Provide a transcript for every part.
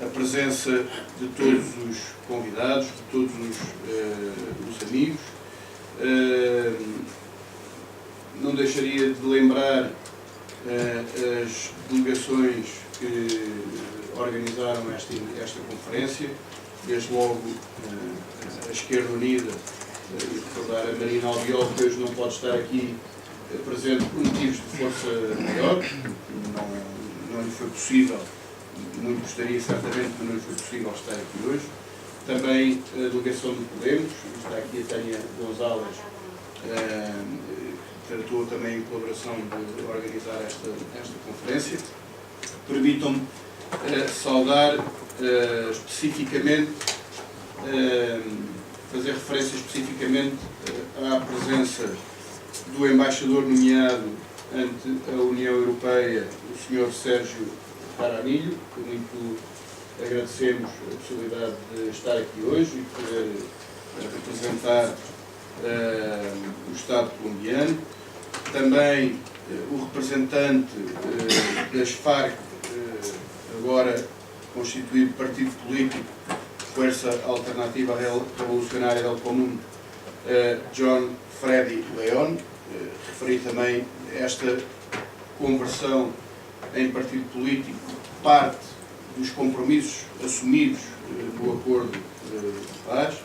a presença de todos os convidados, de todos os amigos. Não deixaria de lembrar as delegações que organizaram esta conferência, desde logo a Esquerda Unida, e recordar a Marina Albiol, que hoje não pode estar aqui presente por motivos de força maior, não lhe foi possível, muito gostaria certamente, mas não lhe foi possível estar aqui hoje. Também a delegação do Podemos, está aqui a Tânia Gonzalez, que tratou também em colaboração de organizar esta conferência. Permitam-me saudar especificamente, fazer referência especificamente à presença do embaixador nomeado ante a União Europeia, o Sr. Sérgio Jaramillo, que muito agradecemos a possibilidade de estar aqui hoje e poder representar o Estado colombiano. Também o representante das FARC, agora constituído partido político, Fuerza Alternativa Revolucionária del Común, John Freddy León. Referi também esta conversão em partido político, parte dos compromissos assumidos no acordo de paz.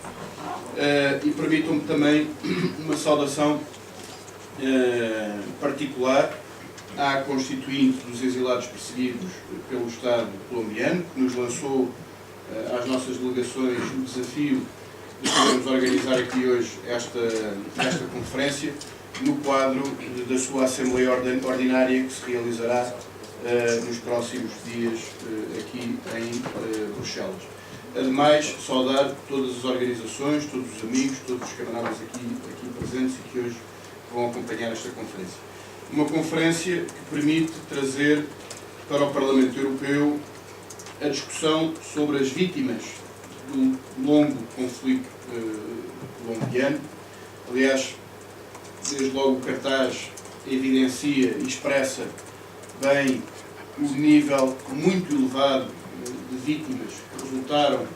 E permitam-me também uma saudação particular à constituinte dos exilados perseguidos pelo Estado colombiano, que nos lançou às nossas delegações o desafio de podermos organizar aqui hoje esta conferência no quadro da sua Assembleia Ordinária, que se realizará nos próximos dias aqui em Bruxelas. Ademais, saudar todas as organizações, todos os amigos, todos os camaradas aqui presentes e que hoje vão acompanhar esta conferência. Uma conferência que permite trazer para o Parlamento Europeu a discussão sobre as vítimas do longo conflito colombiano. Aliás, desde logo o cartaz evidencia e expressa bem o nível muito elevado de vítimas que resultaram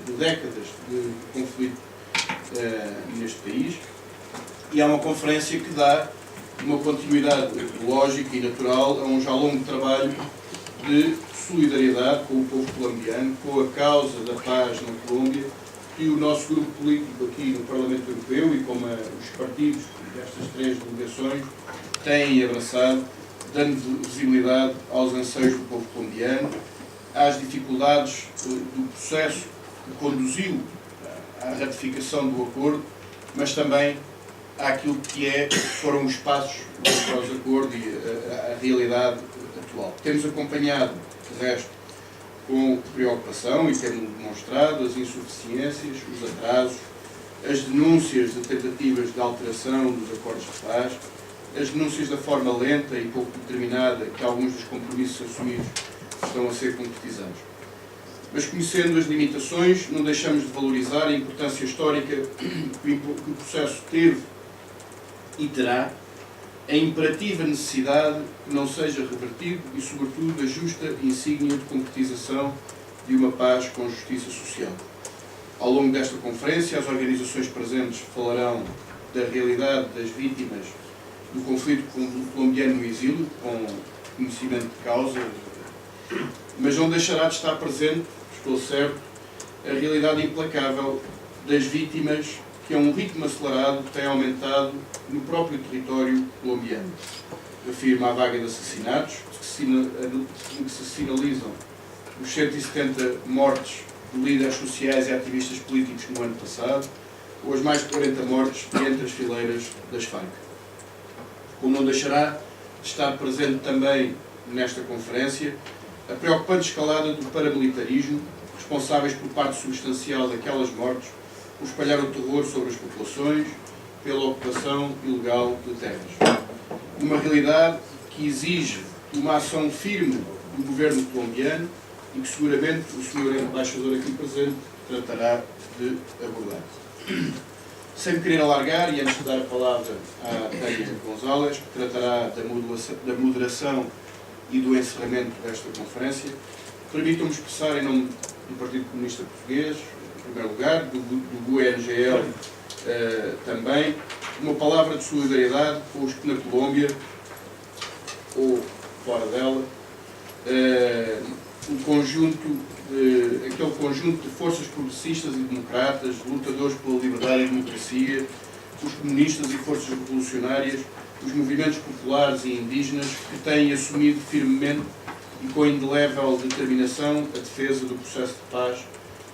de décadas de conflito neste país. E é uma conferência que dá uma continuidade lógica e natural a um já longo trabalho de solidariedade com o povo colombiano, com a causa da paz na Colômbia, que o nosso grupo político aqui no Parlamento Europeu e como os partidos destas três delegações têm abraçado, dando visibilidade aos anseios do povo colombiano, às dificuldades do processo que conduziu à ratificação do acordo, mas também àquilo que foram os passos para o acordo e a realidade atual. Temos acompanhado, de resto, com preocupação e temos demonstrado as insuficiências, os atrasos, as denúncias de tentativas de alteração dos acordos de paz, as denúncias da forma lenta e pouco determinada que alguns dos compromissos assumidos estão a ser concretizados. Mas, conhecendo as limitações, não deixamos de valorizar a importância histórica que o processo teve e terá, a imperativa necessidade que não seja revertido e, sobretudo, a justa insígnia de concretização de uma paz com justiça social. Ao longo desta conferência, as organizações presentes falarão da realidade das vítimas do conflito colombiano no exílio, com conhecimento de causa, mas não deixará de estar presente, estou certo, a realidade implacável das vítimas que a um ritmo acelerado tem aumentado no próprio território colombiano. Refiro-me à vaga de assassinatos, em que se sinalizam os 170 mortes de líderes sociais e ativistas políticos no ano passado, ou as mais de 40 mortes entre as fileiras das FARC. Como não deixará de estar presente também nesta conferência a preocupante escalada do paramilitarismo, responsáveis por parte substancial daquelas mortes, por espalhar o terror sobre as populações, pela ocupação ilegal de terras. Uma realidade que exige uma ação firme do governo colombiano e que seguramente o Sr. Embaixador aqui presente tratará de abordar. Sem me querer alargar, e antes de dar a palavra à Tânia Gonzalez, que tratará da moderação e do encerramento desta conferência, Permitam-me expressar em nome do Partido Comunista Português, em primeiro lugar, do GUE-NGL também, uma palavra de solidariedade com os que na Colômbia, ou fora dela, aquele conjunto de forças progressistas e democratas, lutadores pela liberdade e democracia, os comunistas e forças revolucionárias, os movimentos populares e indígenas que têm assumido firmemente e com indelével determinação a defesa do processo de paz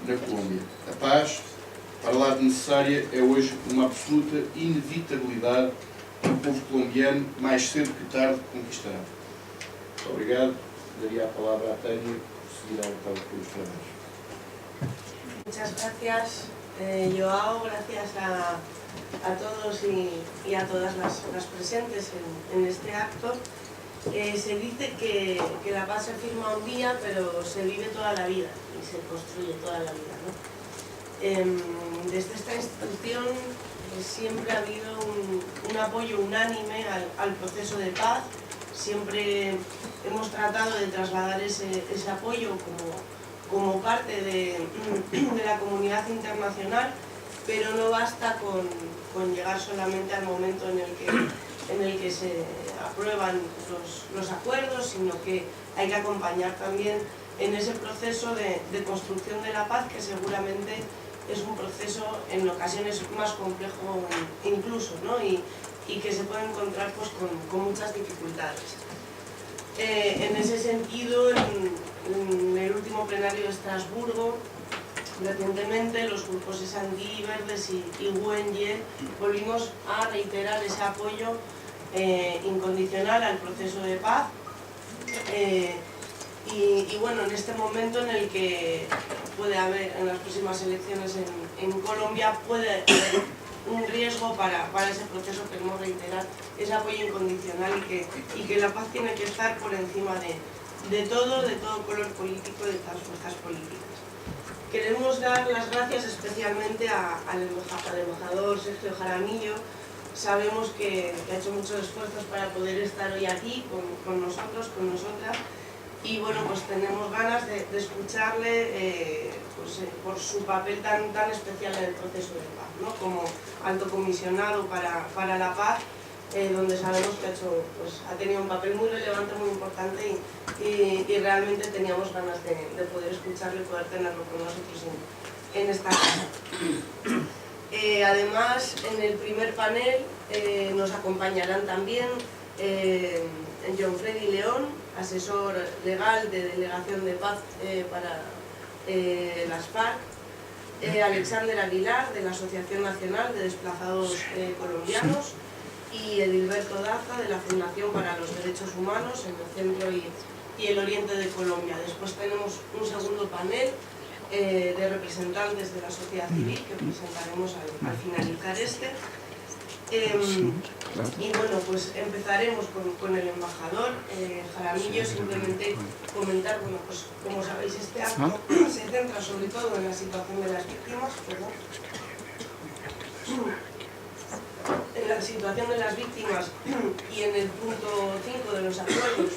na Colômbia. A paz, para lá de necessária, é hoje uma absoluta inevitabilidade que o povo colombiano, mais cedo que tarde, conquistará. Muito obrigado. Daría a palabra a Tânia, por seguir a votar pelos trabalhos. Muchas gracias, Joao, gracias a todos y a todas las presentes en este acto. Se dice que la paz se firma un día, pero se vive toda la vida y se construye toda la vida, ¿no? Desde esta institución siempre ha habido un apoyo unánime al proceso de paz. Siempre hemos tratado de trasladar ese apoyo como parte de la comunidad internacional, pero no basta con llegar solamente al momento en el que se aprueban los acuerdos, sino que hay que acompañar también en ese proceso de construcción de la paz, que seguramente es un proceso en ocasiones más complejo incluso, ¿no? y que se puede encontrar pues, con muchas dificultades. En ese sentido, en el último plenario de Estrasburgo, recientemente los grupos S&D, Verdes y GUE-NGL volvimos a reiterar ese apoyo incondicional al proceso de paz y bueno, en este momento en el que puede haber en las próximas elecciones en Colombia puede haber un riesgo para ese proceso, queremos reiterar ese apoyo incondicional y que la paz tiene que estar por encima de todo color político, de todas las fuerzas políticas. Queremos dar las gracias especialmente al embajador Sergio Jaramillo. Sabemos que ha hecho muchos esfuerzos para poder estar hoy aquí con nosotros, con nosotras, y bueno, pues tenemos ganas de escucharle por su papel tan especial en el proceso de paz, ¿no? Como alto comisionado para la paz, donde sabemos que ha tenido un papel muy relevante, muy importante y realmente teníamos ganas de poder escucharlo y poder tenerlo con nosotros en esta casa. Además, en el primer panel nos acompañarán también John Freddy León, asesor legal de Delegación de Paz para las FARC, Alexander Aguilar, de la Asociación Nacional de Desplazados Colombianos, y Edilberto Daza, de la Fundación para los Derechos Humanos en el centro y el oriente de Colombia. Después tenemos un segundo panel de representantes de la sociedad civil que presentaremos al finalizar este. Y bueno, pues empezaremos con el embajador Jaramillo. Simplemente comentar, bueno, pues como sabéis, este acto se centra sobre todo en la situación de las víctimas, perdón. En la situación de las víctimas y en el punto 5 de los acuerdos,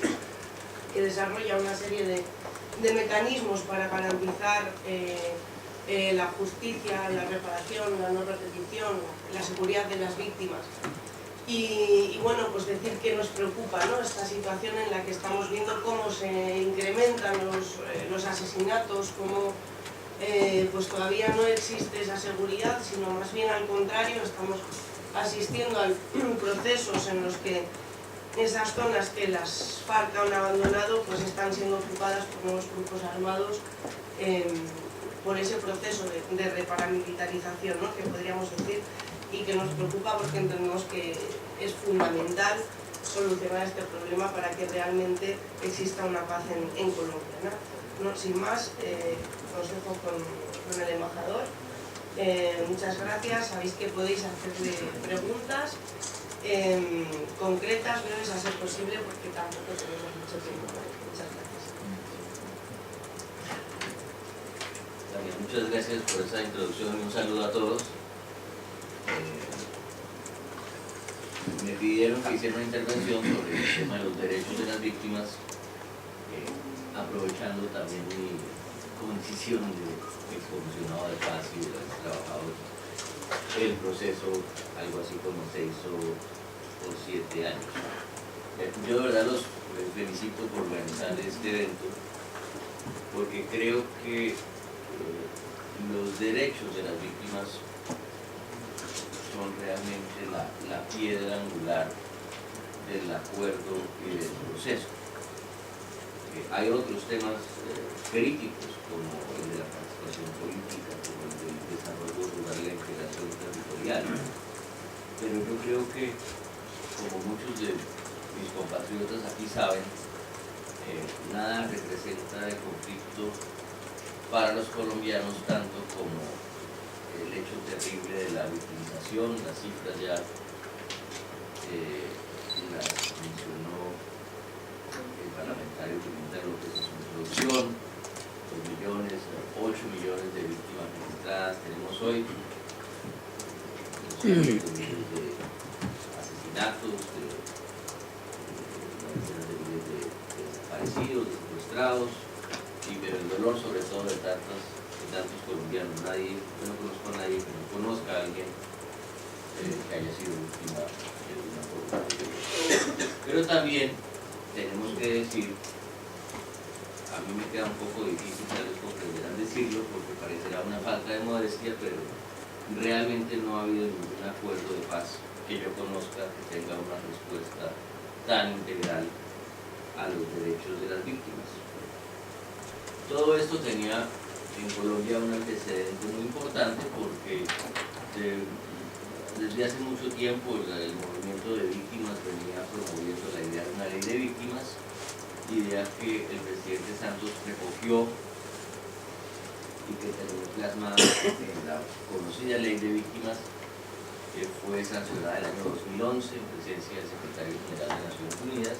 que desarrolla una serie de mecanismos para garantizar la justicia, la reparación, la no repetición, la seguridad de las víctimas. Y bueno, pues decir que nos preocupa, ¿no?, esta situación en la que estamos viendo cómo se incrementan los asesinatos, cómo pues todavía no existe esa seguridad, sino más bien al contrario, estamos asistiendo a procesos en los que esas zonas que las FARC han abandonado pues están siendo ocupadas por nuevos grupos armados por ese proceso de paramilitarización, ¿no?, que podríamos decir, y que nos preocupa porque entendemos que es fundamental solucionar este problema para que realmente exista una paz en Colombia, ¿no? Sin más, os dejo con el embajador. Muchas gracias. Sabéis que podéis hacerle preguntas concretas, breves a ser posible, porque tampoco tenemos mucho tiempo. Muchas gracias. Muchas gracias por esa introducción y un saludo a todos. Me pidieron que hiciera una intervención sobre el tema de los derechos de las víctimas, a aprovechando también mi condición de excomisionado de paz y de los trabajadores, el proceso algo así como 6 o 7 años. Yo de verdad los felicito por organizar este evento, porque creo que los derechos de las víctimas son realmente la piedra angular del acuerdo y del proceso. Hay otros temas críticos, como el de la participación política, como el del desarrollo rural y la integración territorial, pero yo creo que, como muchos de mis compatriotas aquí saben, nada representa el conflicto para los colombianos tanto como el hecho terrible de la victimización. Las cifras ya las mencionó el parlamentario Pimentel López en su introducción. 8 millones de víctimas registradas tenemos hoy, 2 millones de asesinatos, miles de desaparecidos, de secuestrados, pero el dolor sobre todo de tantos colombianos. Yo no conozco a nadie que no conozca a alguien que haya sido víctima de una forma. Pero también tenemos que decir, a mí me queda un poco difícil, tal vez comprenderán decirlo, porque parecerá una falta de modestia, pero realmente no ha habido ningún acuerdo de paz que yo conozca que tenga una respuesta tan integral a los derechos de las víctimas. Todo esto tenía en Colombia un antecedente muy importante, porque desde hace mucho tiempo el movimiento de víctimas venía promoviendo la idea de una ley de víctimas, idea que el presidente Santos recogió y que terminó plasmada en la conocida ley de víctimas, que fue sancionada en el año 2011 en presencia del secretario general de Naciones Unidas,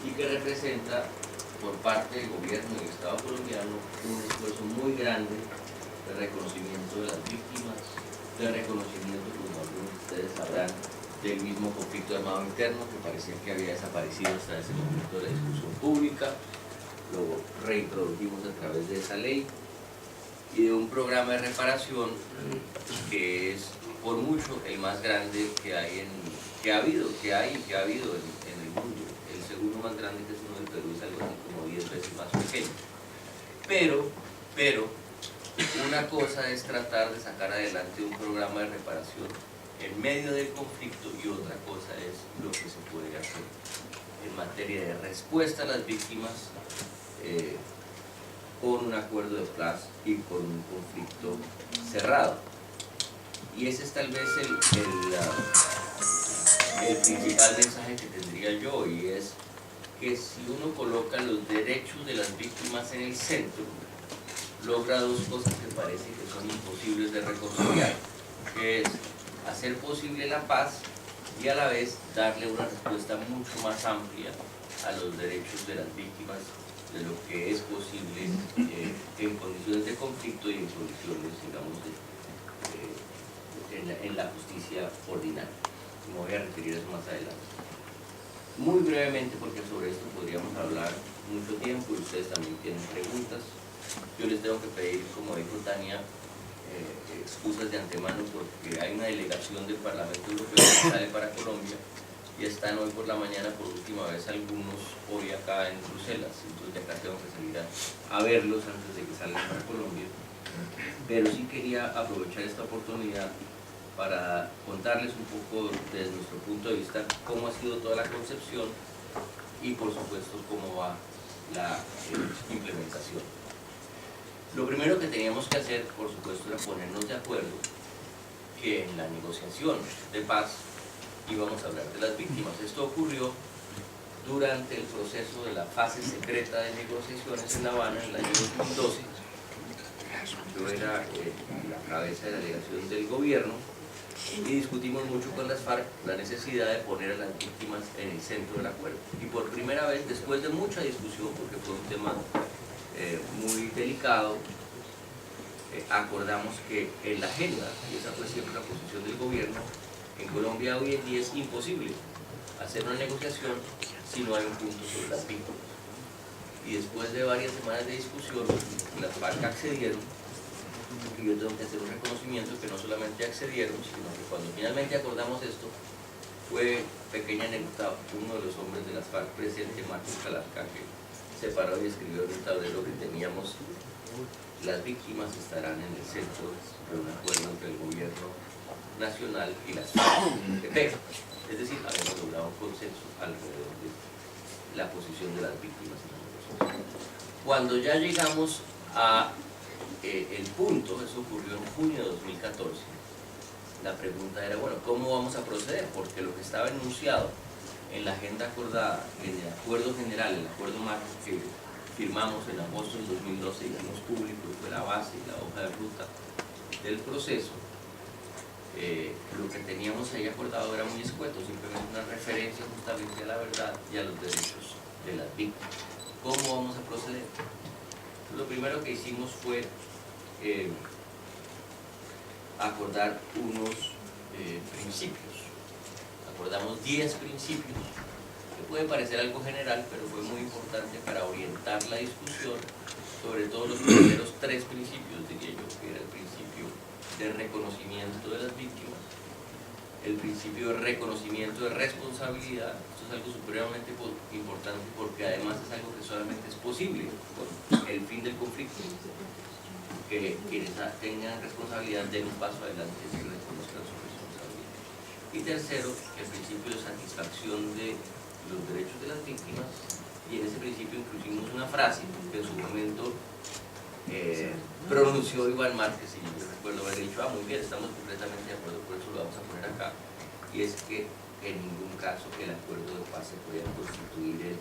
y que representa por parte del gobierno del Estado colombiano un esfuerzo muy grande de reconocimiento de las víctimas, de reconocimiento, como algunos de ustedes sabrán, del mismo conflicto armado interno que parecía que había desaparecido hasta ese momento de la discusión pública. Lo reintrodujimos a través de esa ley y de un programa de reparación que es por mucho el más grande que hay que ha habido en el mundo. El segundo más grande, que es uno del Perú, es algo así como 10 veces más pequeño. Pero una cosa es tratar de sacar adelante un programa de reparación en medio del conflicto, y otra cosa es lo que se puede hacer en materia de respuesta a las víctimas con un acuerdo de paz y con un conflicto cerrado. Y ese es tal vez el principal mensaje que tendría yo, y es que si uno coloca los derechos de las víctimas en el centro, logra dos cosas que parece que son imposibles de reconciliar, que es hacer posible la paz y a la vez darle una respuesta mucho más amplia a los derechos de las víctimas de lo que es posible en condiciones de conflicto y en condiciones, digamos, en la justicia ordinaria. Me voy a referir a eso más adelante. Muy brevemente, porque sobre esto podríamos hablar mucho tiempo y ustedes también tienen preguntas. Yo les tengo que pedir, como dijo Tania, excusas de antemano, porque hay una delegación del Parlamento Europeo que sale para Colombia y están hoy por la mañana por última vez algunos hoy acá en Bruselas, entonces de acá tengo que salir a verlos antes de que salgan para Colombia. Pero sí quería aprovechar esta oportunidad para contarles un poco desde nuestro punto de vista cómo ha sido toda la concepción y por supuesto cómo va la implementación. Lo primero que teníamos que hacer, por supuesto, era ponernos de acuerdo que en la negociación de paz íbamos a hablar de las víctimas. Esto ocurrió durante el proceso de la fase secreta de negociaciones en La Habana en el año 2012. Yo era la cabeza de la delegación del gobierno y discutimos mucho con las FARC la necesidad de poner a las víctimas en el centro del acuerdo. Y por primera vez, después de mucha discusión, porque fue un tema muy delicado, acordamos que en la agenda, y esa fue siempre la posición del gobierno, en Colombia hoy en día es imposible hacer una negociación si no hay un punto sobre las víctimas. y después de varias semanas de discusión, las FARC accedieron, y yo tengo que hacer un reconocimiento que no solamente accedieron, sino que cuando finalmente acordamos esto, fue, pequeña anécdota, uno de los hombres de las FARC presente, Marcos Calarca, que se paró y escribió en un tablero que teníamos: las víctimas estarán en el centro de un acuerdo entre el gobierno nacional y las FARC. Es decir, habíamos logrado un consenso alrededor de la posición de las víctimas en la negociación. Cuando ya llegamos a el punto, eso ocurrió en junio de 2014, la pregunta era, bueno, ¿cómo vamos a proceder? Porque lo que estaba enunciado en la agenda acordada, en el acuerdo general, el acuerdo marco que firmamos en agosto del 2012, hicimos público, fue la base y la hoja de ruta del proceso, lo que teníamos ahí acordado era muy escueto, simplemente una referencia justamente a la verdad y a los derechos de las víctimas. ¿Cómo vamos a proceder? Lo primero que hicimos fue acordar unos principios. Acordamos 10 principios, que puede parecer algo general, pero fue muy importante para orientar la discusión sobre todo los primeros 3 principios, diría yo, que era el principio de reconocimiento de las víctimas, el principio de reconocimiento de responsabilidad. Esto es algo supremamente importante porque además es algo que solamente es posible con el fin del conflicto, que quienes tengan responsabilidad den un paso adelante y reconozcan su responsabilidad. Y tercero, el principio de satisfacción de los derechos de las víctimas, y en ese principio incluimos una frase que en su momento pronunció Iván Márquez, y yo recuerdo haber dicho, muy bien, estamos completamente de acuerdo, por eso lo vamos a poner acá, y es que en ningún caso el acuerdo de paz se pueda constituir,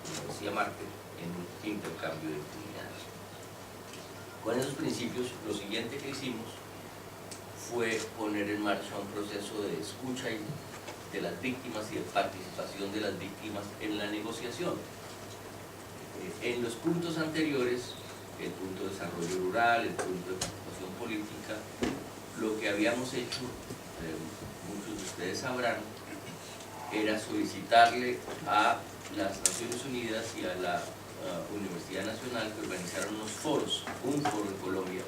como decía Márquez, en un intercambio de impunidades. Con esos principios, lo siguiente que hicimos fue poner en marcha un proceso de escucha de las víctimas y de participación de las víctimas en la negociación. En los puntos anteriores, el punto de desarrollo rural, el punto de participación política, lo que habíamos hecho, muchos de ustedes sabrán, era solicitarle a las Naciones Unidas y a la Universidad Nacional que organizaran unos foros, un foro en Colombia,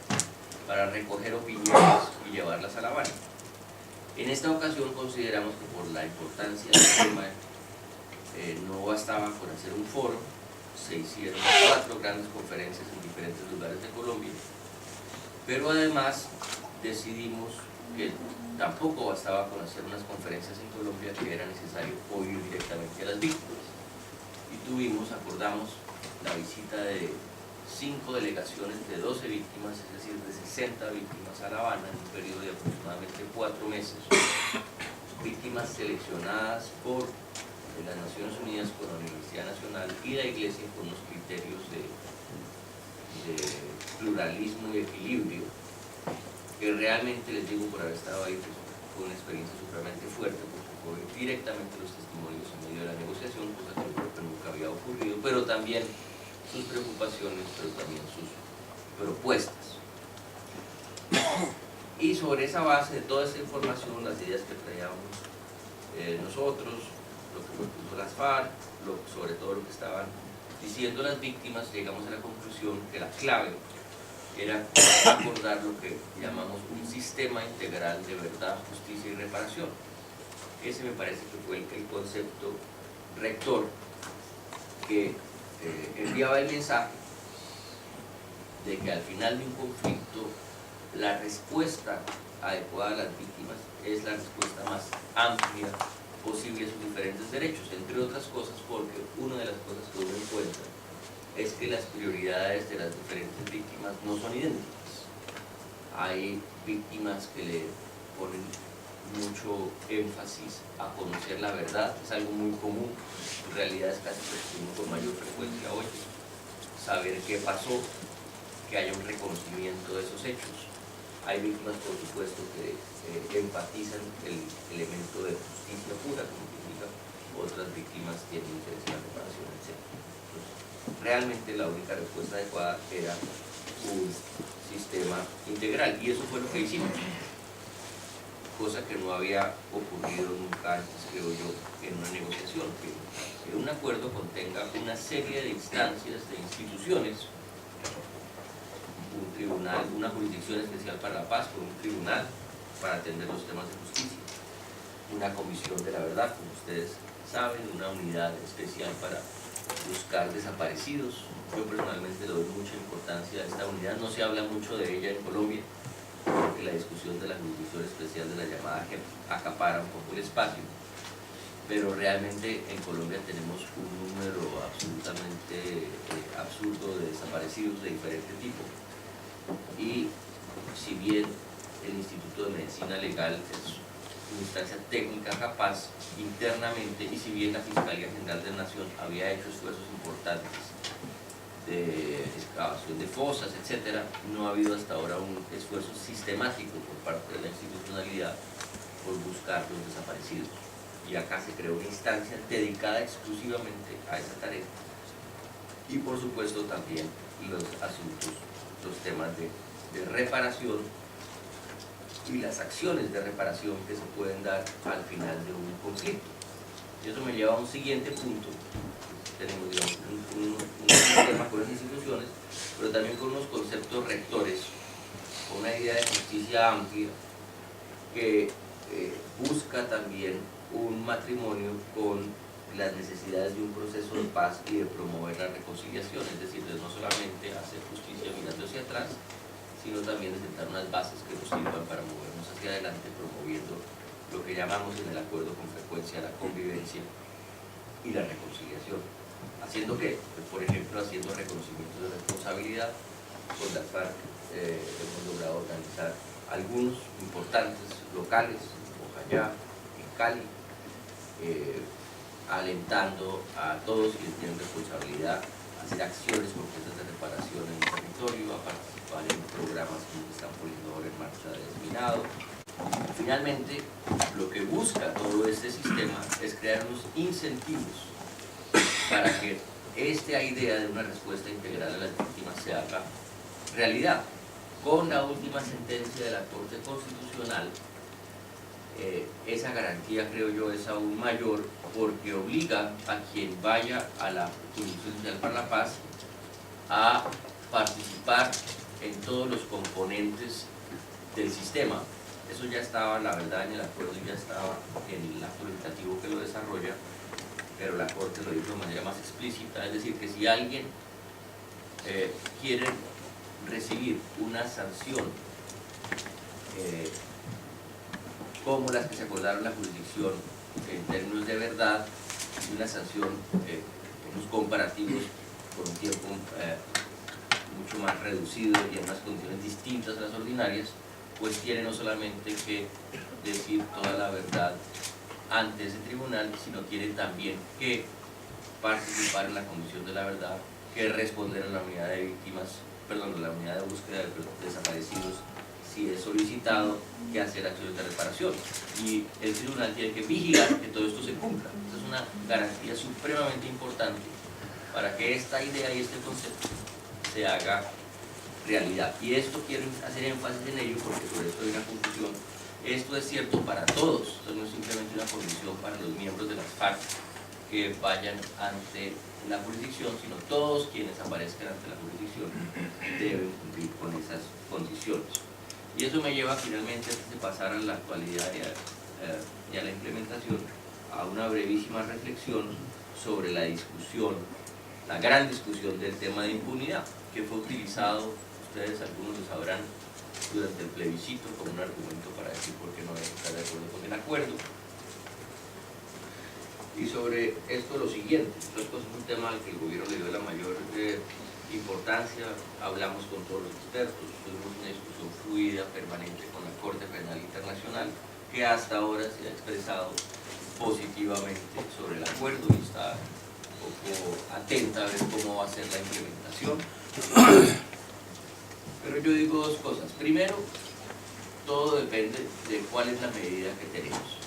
para recoger opiniones y llevarlas a La Habana. En esta ocasión consideramos que por la importancia del tema no bastaba con hacer un foro, se hicieron 4 grandes conferencias en diferentes lugares de Colombia, pero además decidimos que tampoco bastaba con hacer unas conferencias en Colombia, que era necesario oír directamente a las víctimas. Y acordamos la visita de 5 delegaciones de 12 víctimas, es decir, de 60 víctimas a La Habana en un periodo de aproximadamente 4 meses. Víctimas seleccionadas por las Naciones Unidas, por la Universidad Nacional y la Iglesia con unos criterios de pluralismo y equilibrio, que realmente, les digo, por haber estado ahí, pues, fue una experiencia supremamente fuerte, porque fue directamente los testimonios en medio de la negociación, cosa que yo creo que nunca había ocurrido, pero también sus preocupaciones, pero también sus propuestas. Y sobre esa base de toda esa información, las ideas que traíamos nosotros, lo que propuso las FARC, sobre todo lo que estaban diciendo las víctimas, llegamos a la conclusión que la clave era acordar lo que llamamos un sistema integral de verdad, justicia y reparación. Ese me parece que fue el concepto rector que enviaba el mensaje de que al final de un conflicto la respuesta adecuada a las víctimas es la respuesta más amplia posible a sus diferentes derechos, entre otras cosas porque una de las cosas que uno encuentra es que las prioridades de las diferentes víctimas no son idénticas. Hay víctimas que le ponen mucho énfasis a conocer la verdad, es algo muy común, en realidad es casi lo con mayor frecuencia hoy, saber qué pasó, que haya un reconocimiento de esos hechos. Hay víctimas, por supuesto, que enfatizan el elemento de justicia pura, como significa, otras víctimas tienen interés en la reparación, etc. Entonces, realmente la única respuesta adecuada era un sistema integral, y eso fue lo que hicimos. cosa que no había ocurrido nunca antes, creo yo, en una negociación, que un acuerdo contenga una serie de instancias, de instituciones, un tribunal, una jurisdicción especial para la paz, con un tribunal para atender los temas de justicia, una comisión de la verdad, como ustedes saben, una unidad especial para buscar desaparecidos. Yo personalmente le doy mucha importancia a esta unidad, no se habla mucho de ella en Colombia, porque la discusión de la jurisdicción especial de la llamada JEP acapara un poco el espacio, pero realmente en Colombia tenemos un número absolutamente absurdo de desaparecidos de diferente tipo, y si bien el Instituto de Medicina Legal es una instancia técnica capaz internamente, y si bien la Fiscalía General de la Nación había hecho esfuerzos importantes de excavación de fosas, etcétera, no ha habido hasta ahora un esfuerzo sistemático por parte de la institucionalidad por buscar los desaparecidos. Y acá se creó una instancia dedicada exclusivamente a esa tarea. Y por supuesto también los asuntos, los temas de reparación y las acciones de reparación que se pueden dar al final de un conflicto. Y eso me lleva a un siguiente punto. Tenemos, digamos, un sistema con las instituciones, pero también con unos conceptos rectores, con una idea de justicia amplia que busca también un matrimonio con las necesidades de un proceso de paz y de promover la reconciliación, es decir, de no solamente hacer justicia mirando hacia atrás, sino también de sentar unas bases que nos sirvan para movernos hacia adelante, promoviendo lo que llamamos en el acuerdo con frecuencia la convivencia y la reconciliación. ¿Haciendo qué? Pues, por ejemplo, haciendo reconocimientos de responsabilidad. Con las FARC hemos logrado organizar algunos importantes locales, en Bojayá, en Cali, alentando a todos quienes tienen responsabilidad a hacer acciones concretas de reparación en el territorio, a participar en programas que se están poniendo ahora en marcha de desminado. Finalmente, lo que busca todo este sistema es crear unos incentivos para que esta idea de una respuesta integral a las víctimas se haga realidad. Con la última sentencia de la Corte Constitucional, esa garantía, creo yo, es aún mayor, porque obliga a quien vaya a la Jurisdicción Especial para la Paz a participar en todos los componentes del sistema. Eso ya estaba, la verdad, en el acuerdo, ya estaba en el acto legislativo que lo desarrolla, pero la Corte lo dijo de manera más explícita, es decir, que si alguien quiere recibir una sanción como las que se acordaron en la jurisdicción en términos de verdad, y una sanción en los comparativos por un tiempo mucho más reducido y en unas condiciones distintas a las ordinarias, pues tiene no solamente que decir toda la verdad ante ese tribunal, sino tiene también que participar en la Comisión de la Verdad, que responder a la unidad de víctimas, perdón, a la unidad de búsqueda de desaparecidos si es solicitado, que hacer acciones de reparación. Y el tribunal tiene que vigilar que todo esto se cumpla. Esta es una garantía supremamente importante para que esta idea y este concepto se haga realidad. Y esto quiero hacer énfasis en ello porque sobre esto hay una confusión. Esto es cierto para todos, esto no es simplemente una condición para los miembros de las FARC que vayan ante la jurisdicción, sino todos quienes aparezcan ante la jurisdicción deben cumplir con esas condiciones. Y eso me lleva finalmente, antes de pasar a la actualidad y a la implementación, a una brevísima reflexión sobre la discusión, la gran discusión del tema de impunidad, que fue utilizado, ustedes algunos lo sabrán, durante el plebiscito como un argumento para decir por qué no hay que estar de acuerdo con el acuerdo. Y sobre esto lo siguiente, esto es un tema al que el gobierno le dio la mayor importancia, hablamos con todos los expertos, tuvimos una discusión fluida, permanente con la Corte Penal Internacional, que hasta ahora se ha expresado positivamente sobre el acuerdo y está un poco atenta a ver cómo va a ser la implementación. Pero yo digo dos cosas. Primero, todo depende de cuál es la medida que tenemos.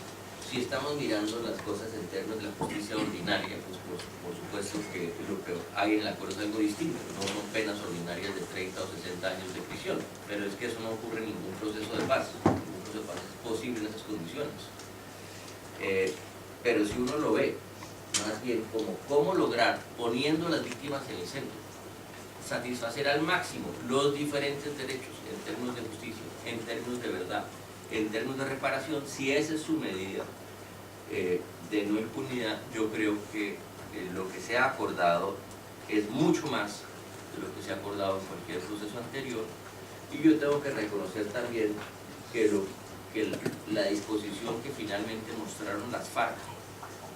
Si estamos mirando las cosas en términos de la justicia ordinaria, pues por supuesto que lo que hay en el acuerdo es algo distinto, no son penas ordinarias de 30 o 60 años de prisión, pero es que eso no ocurre en ningún proceso de paz. Ningún proceso de paz es posible en esas condiciones. Pero si uno lo ve más bien como cómo lograr, poniendo a las víctimas en el centro, satisfacer al máximo los diferentes derechos en términos de justicia, en términos de verdad, en términos de reparación, si esa es su medida de no impunidad, yo creo que lo que se ha acordado es mucho más de lo que se ha acordado en cualquier proceso anterior. Y yo tengo que reconocer también que la disposición que finalmente mostraron las FARC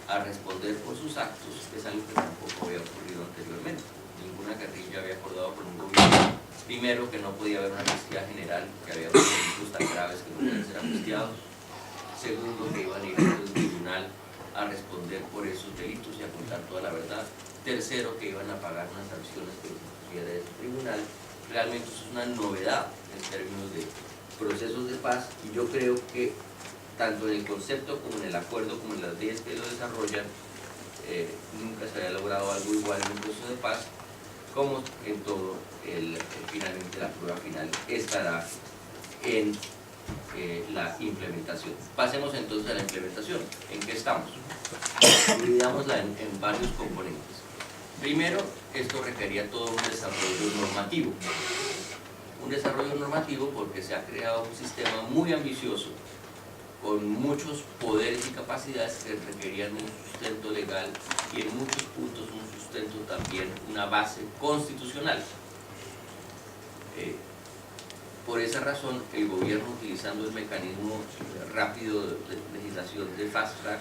a responder por sus actos es algo que tampoco había ocurrido anteriormente. Ninguna guerrilla había acordado con un gobierno, primero, que no podía haber una amnistía general, que había delitos tan graves que no podían ser amnistiados; segundo, que iban a ir ante un tribunal a responder por esos delitos y a contar toda la verdad; tercero, que iban a pagar unas sanciones que los impusiera ese tribunal. Realmente eso es una novedad en términos de procesos de paz, y yo creo que tanto en el concepto como en el acuerdo, como en las leyes que lo desarrollan, nunca se había logrado algo igual en un proceso de paz. Como en todo, finalmente la prueba final estará en la implementación. Pasemos entonces a la implementación. ¿En qué estamos? Dividámosla en varios componentes. Primero, esto requería todo un desarrollo normativo. Un desarrollo normativo porque se ha creado un sistema muy ambicioso, con muchos poderes y capacidades que requerían un sustento legal y en muchos puntos un sustento también, una base constitucional. Por esa razón, el gobierno, utilizando el mecanismo rápido de legislación de Fast Track,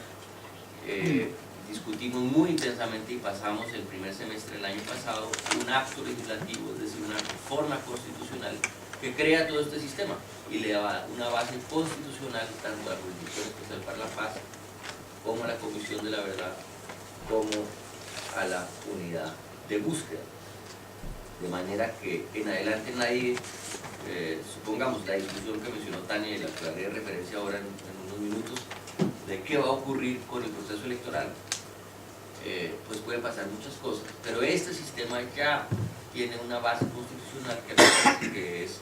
discutimos muy intensamente y pasamos el primer semestre del año pasado un acto legislativo, es decir, una reforma constitucional que crea todo este sistema y le da una base constitucional tanto a la Jurisdicción Especial para la Paz como a la Comisión de la Verdad como a la Unidad de Búsqueda. De manera que en adelante nadie, supongamos la discusión que mencionó Tania y la que haré referencia ahora en unos minutos, de qué va a ocurrir con el proceso electoral, pues pueden pasar muchas cosas, pero este sistema ya tiene una base constitucional que me parece que es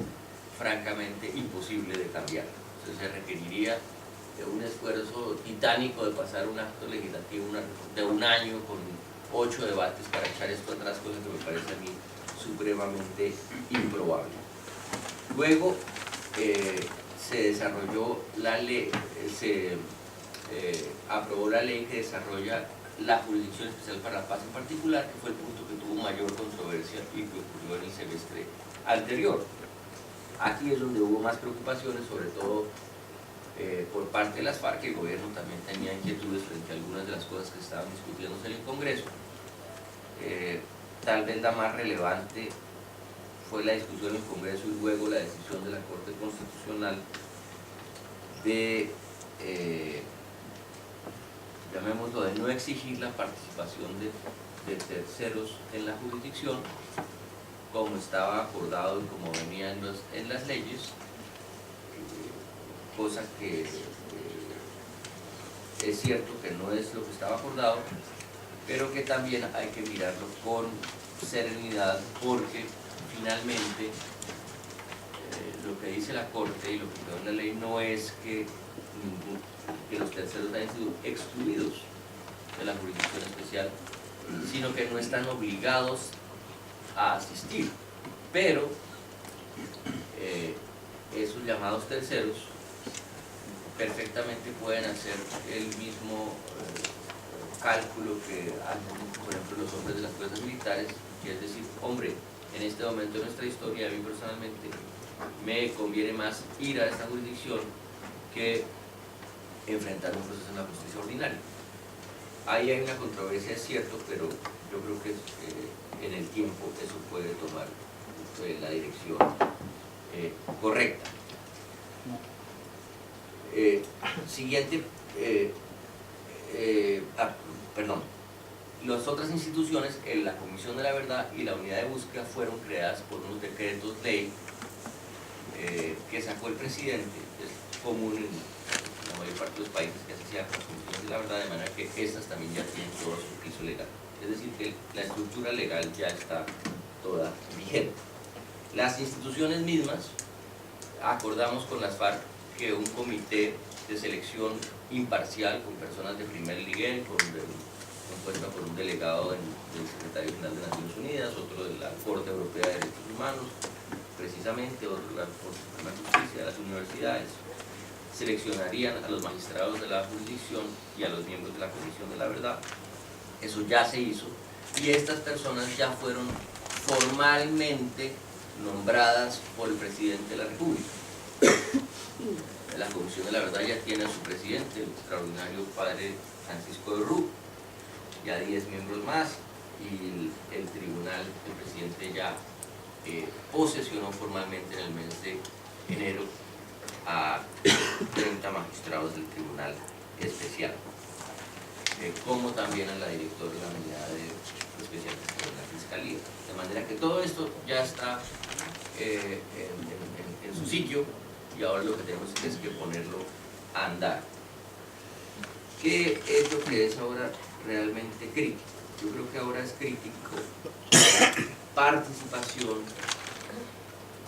francamente imposible de cambiar. Entonces se requeriría un esfuerzo titánico de pasar un acto legislativo de un año con 8 debates para echar esto atrás, cosa que me parece a mí supremamente improbable. Luego se desarrolló la ley, se aprobó la ley que desarrolla la Jurisdicción Especial para la Paz en particular, que fue el punto que tuvo mayor controversia y que ocurrió en el semestre anterior. Aquí es donde hubo más preocupaciones, sobre todo por parte de las FARC. El gobierno también tenía inquietudes frente a algunas de las cosas que estaban discutiéndose en el Congreso. Tal vez la más relevante fue la discusión en el Congreso y luego la decisión de la Corte Constitucional de, llamémoslo, de no exigir la participación de terceros en la jurisdicción, como estaba acordado y como venía en las leyes, cosa que es cierto que no es lo que estaba acordado, pero que también hay que mirarlo con serenidad, porque finalmente lo que dice la Corte y lo que quedó en la ley no es que los terceros hayan sido excluidos de la jurisdicción especial, sino que no están obligados a asistir, pero esos llamados terceros perfectamente pueden hacer el mismo cálculo que hacen, por ejemplo, los hombres de las fuerzas militares, que es decir, hombre, en este momento de nuestra historia, a mí personalmente me conviene más ir a esta jurisdicción que enfrentar un proceso en la justicia ordinaria. Ahí hay una controversia, es cierto, pero yo creo que en el tiempo eso puede tomar la dirección correcta. Siguiente, perdón. Las otras instituciones, la Comisión de la Verdad y la Unidad de Búsqueda, fueron creadas por unos decretos ley que sacó el presidente. Es común en la mayor parte de los países que así sea con las Comisiones de la Verdad, de manera que estas también ya tienen todo su piso legal. Es decir, que la estructura legal ya está toda vigente. Las instituciones mismas, acordamos con las FARC que un comité de selección imparcial con personas de primer nivel, compuesta por un delegado del Secretario General de Naciones Unidas, otro de la Corte Europea de Derechos Humanos, precisamente, otro de la Corte Suprema de Justicia, de las universidades, seleccionarían a los magistrados de la jurisdicción y a los miembros de la Comisión de la Verdad. Eso ya se hizo y estas personas ya fueron formalmente nombradas por el presidente de la República. La Comisión de la Verdad ya tiene a su presidente, el extraordinario padre Francisco de Rú, ya 10 miembros más, y el tribunal, el presidente ya posesionó formalmente en el mes de enero a 30 magistrados del Tribunal Especial, como también a la directora de la Unidad de Especialistas de la Fiscalía. De manera que todo esto ya está en su sitio y ahora lo que tenemos es que ponerlo a andar. ¿Qué es lo que es ahora realmente crítico? Yo creo que ahora es crítico la participación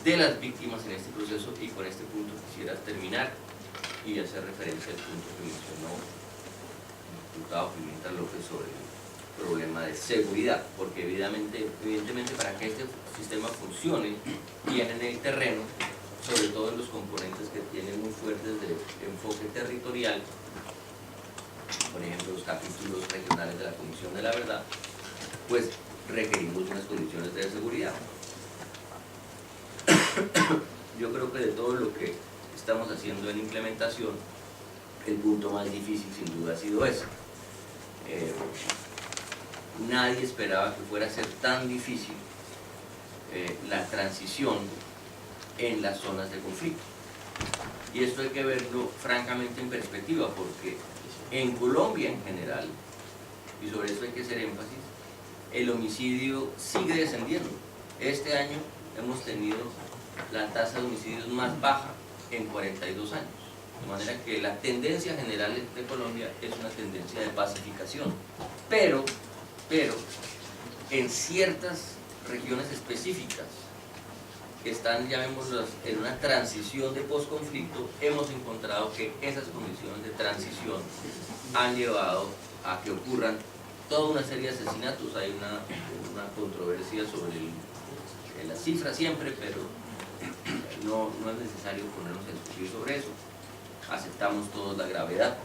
de las víctimas en este proceso, y con este punto quisiera terminar y hacer referencia al punto que mencionó el diputado Pimenta López sobre el problema de seguridad, porque evidentemente para que este sistema funcione bien en el terreno, sobre todo en los componentes que tienen muy fuertes de enfoque territorial, por ejemplo los capítulos regionales de la Comisión de la Verdad, pues requerimos unas condiciones de seguridad. Yo creo que de todo lo que estamos haciendo en implementación, el punto más difícil sin duda ha sido ese. Nadie esperaba que fuera a ser tan difícil la transición en las zonas de conflicto. Y esto hay que verlo francamente en perspectiva, porque en Colombia en general, y sobre eso hay que hacer énfasis, el homicidio sigue descendiendo. Este año hemos tenido la tasa de homicidios más baja en 42 años. De manera que la tendencia general de Colombia es una tendencia de pacificación. Pero en ciertas regiones específicas que están, llamémoslas, en una transición de posconflicto, hemos encontrado que esas condiciones de transición han llevado a que ocurran toda una serie de asesinatos. Hay una controversia sobre la cifra siempre, pero no es necesario ponernos a discutir sobre eso. Aceptamos todos la gravedad.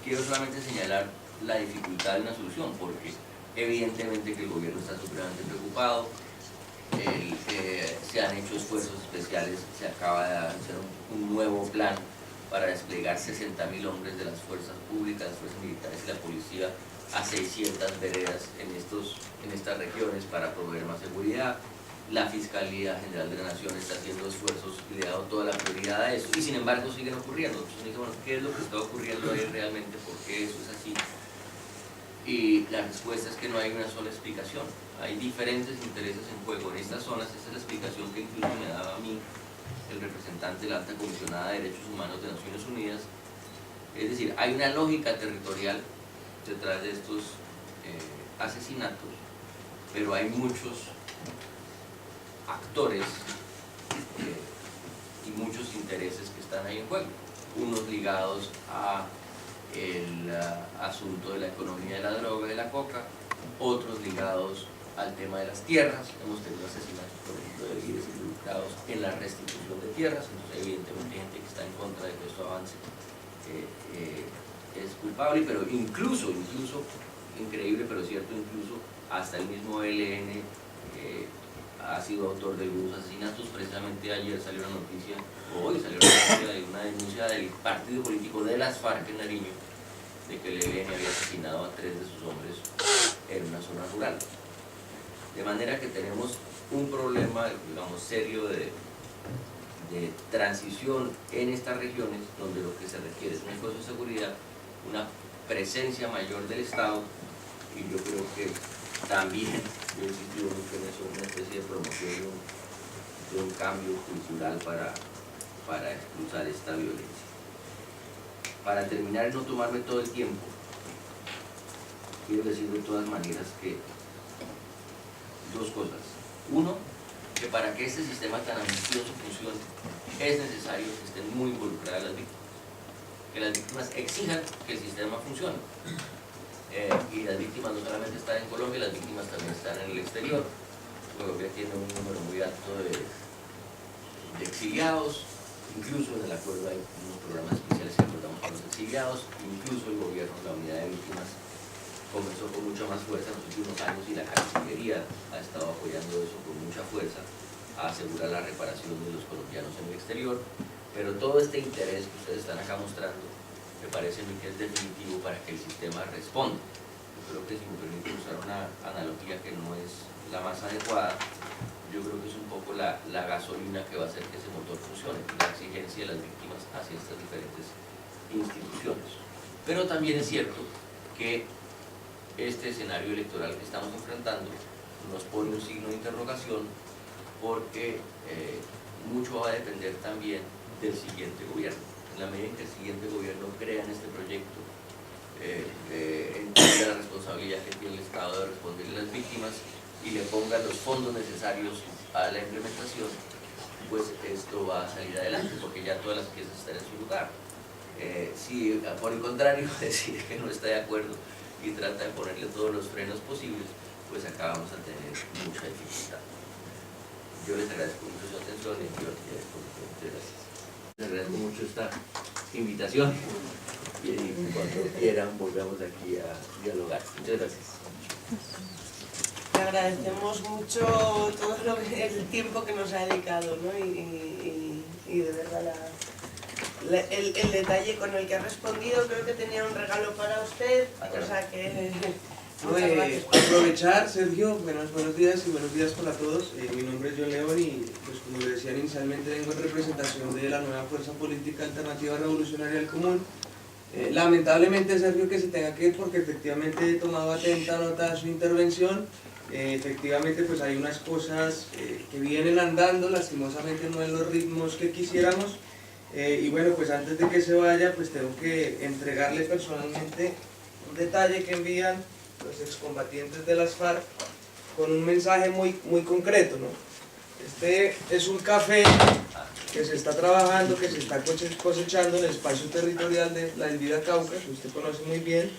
Quiero solamente señalar la dificultad de una solución, porque evidentemente que el gobierno está supremamente preocupado. Se han hecho esfuerzos especiales, se acaba de hacer un nuevo plan para desplegar 60.000 hombres de las fuerzas públicas, las fuerzas militares y la policía a 600 veredas en estas regiones para proveer más seguridad. La Fiscalía General de la Nación está haciendo esfuerzos y le ha dado toda la prioridad a eso, y sin embargo siguen ocurriendo. Entonces uno dice, bueno, ¿qué es lo que está ocurriendo ahí realmente? ¿Por qué eso es así? Y la respuesta es que no hay una sola explicación. Hay diferentes intereses en juego en estas zonas. Esa es la explicación que incluso me daba a mí el representante de la Alta Comisionada de Derechos Humanos de Naciones Unidas. Es decir, hay una lógica territorial detrás de estos asesinatos, pero hay muchos actores y muchos intereses que están ahí en juego, unos ligados a el asunto de la economía de la droga y de la coca, otros ligados al tema de las tierras. Hemos tenido asesinatos, por ejemplo, de líderes involucrados en la restitución de tierras. Entonces evidentemente hay gente que está en contra de que esto avance, es culpable, pero incluso, increíble pero cierto, incluso hasta el mismo ELN ha sido autor de algunos asesinatos. Precisamente ayer salió una noticia, o hoy salió una noticia de una denuncia del partido político de las FARC en Nariño, de que el ELN había asesinado a 3 de sus hombres en una zona rural. De manera que tenemos un problema, digamos, serio de transición en estas regiones, donde lo que se requiere es un esfuerzo de seguridad, una presencia mayor del Estado, y yo creo que también, yo he insistido mucho en eso, una especie de promoción de un cambio cultural para expulsar esta violencia. Para terminar y no tomarme todo el tiempo, quiero decir de todas maneras que dos cosas. Uno, que para que este sistema tan ambicioso funcione, es necesario que estén muy involucradas las víctimas, que las víctimas exijan que el sistema funcione. Y las víctimas no solamente están en Colombia, las víctimas también están en el exterior. Colombia tiene un número muy alto de exiliados, incluso en el acuerdo hay unos programas especiales que acordamos con los exiliados, incluso el gobierno, la unidad de víctimas, comenzó con mucha más fuerza en los últimos años y la Cancillería ha estado apoyando eso con mucha fuerza a asegurar la reparación de los colombianos en el exterior. Pero todo este interés que ustedes están acá mostrando me parece a mí que es definitivo para que el sistema responda. Yo creo que, si me permiten usar una analogía que no es la más adecuada, yo creo que es un poco la gasolina que va a hacer que ese motor funcione, la exigencia de las víctimas hacia estas diferentes instituciones. Pero también es cierto que este escenario electoral que estamos enfrentando nos pone un signo de interrogación, porque mucho va a depender también del siguiente gobierno. En la medida en que el siguiente gobierno crea en este proyecto, entienda la responsabilidad que tiene el Estado de responderle a las víctimas y le ponga los fondos necesarios a la implementación, pues esto va a salir adelante, porque ya todas las piezas están en su lugar. Si por el contrario decide que no está de acuerdo y trata de ponerle todos los frenos posibles, pues acá vamos a tener mucha dificultad. Yo les agradezco mucho su atención y yo muchas gracias. Les agradezco mucho esta invitación y cuando quieran volvemos aquí a dialogar. Muchas gracias. Le agradecemos mucho todo el tiempo que nos ha dedicado, ¿no? Y de verdad el detalle con el que ha respondido. Creo que tenía un regalo para usted, o sea que muchas gracias. Aprovechar, Sergio, buenos días y buenos días para todos. Mi nombre es John León y, pues, como le decían inicialmente, vengo en representación de la nueva Fuerza Política Alternativa Revolucionaria del Común. Lamentablemente, Sergio, que se tenga que ir porque efectivamente he tomado atenta nota de su intervención. Efectivamente, pues hay unas cosas que vienen andando, lastimosamente no en los ritmos que quisiéramos. Y bueno, pues antes de que se vaya, pues tengo que entregarle personalmente un detalle que envían los excombatientes de las FARC con un mensaje muy concreto, ¿no? Este es un café que se está trabajando, que se está cosechando en el espacio territorial de la Elvira Cauca, que usted conoce muy bien,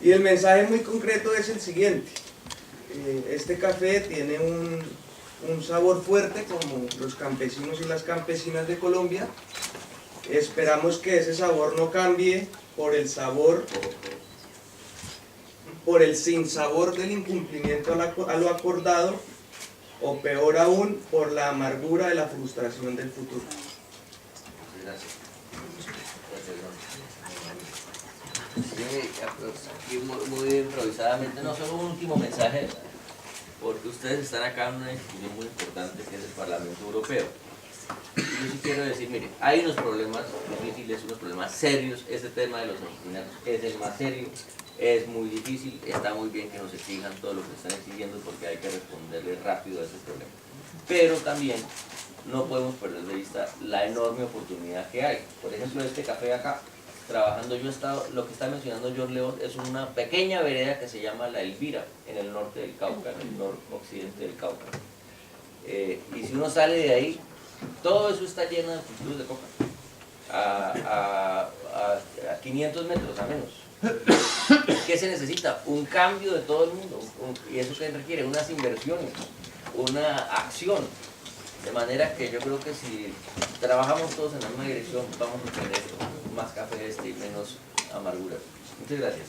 y el mensaje muy concreto es el siguiente: este café tiene un sabor fuerte como los campesinos y las campesinas de Colombia. Esperamos que ese sabor no cambie por el sinsabor del incumplimiento a lo acordado, o peor aún, por la amargura de la frustración del futuro. Gracias. Sí, muy improvisadamente, no, solo un último mensaje, porque ustedes están acá en una institución muy importante que es el Parlamento Europeo. Y yo sí quiero decir, mire, hay unos problemas difíciles, unos problemas serios. Este tema de los asesinatos es el más serio, es muy difícil, está muy bien que nos exijan todo lo que están exigiendo porque hay que responderle rápido a ese problema. Pero también no podemos perder de vista la enorme oportunidad que hay. Por ejemplo, este café acá, trabajando yo he estado, lo que está mencionando John León es una pequeña vereda que se llama La Elvira, en el norte del Cauca, en el noroccidente del Cauca. Y si uno sale de ahí, todo eso está lleno de cultivos de coca, a 500 metros a menos. ¿Qué se necesita? Un cambio de todo el mundo, y eso que requiere unas inversiones, una acción, de manera que yo creo que si trabajamos todos en la misma dirección vamos a tener más café y menos amargura. Muchas gracias.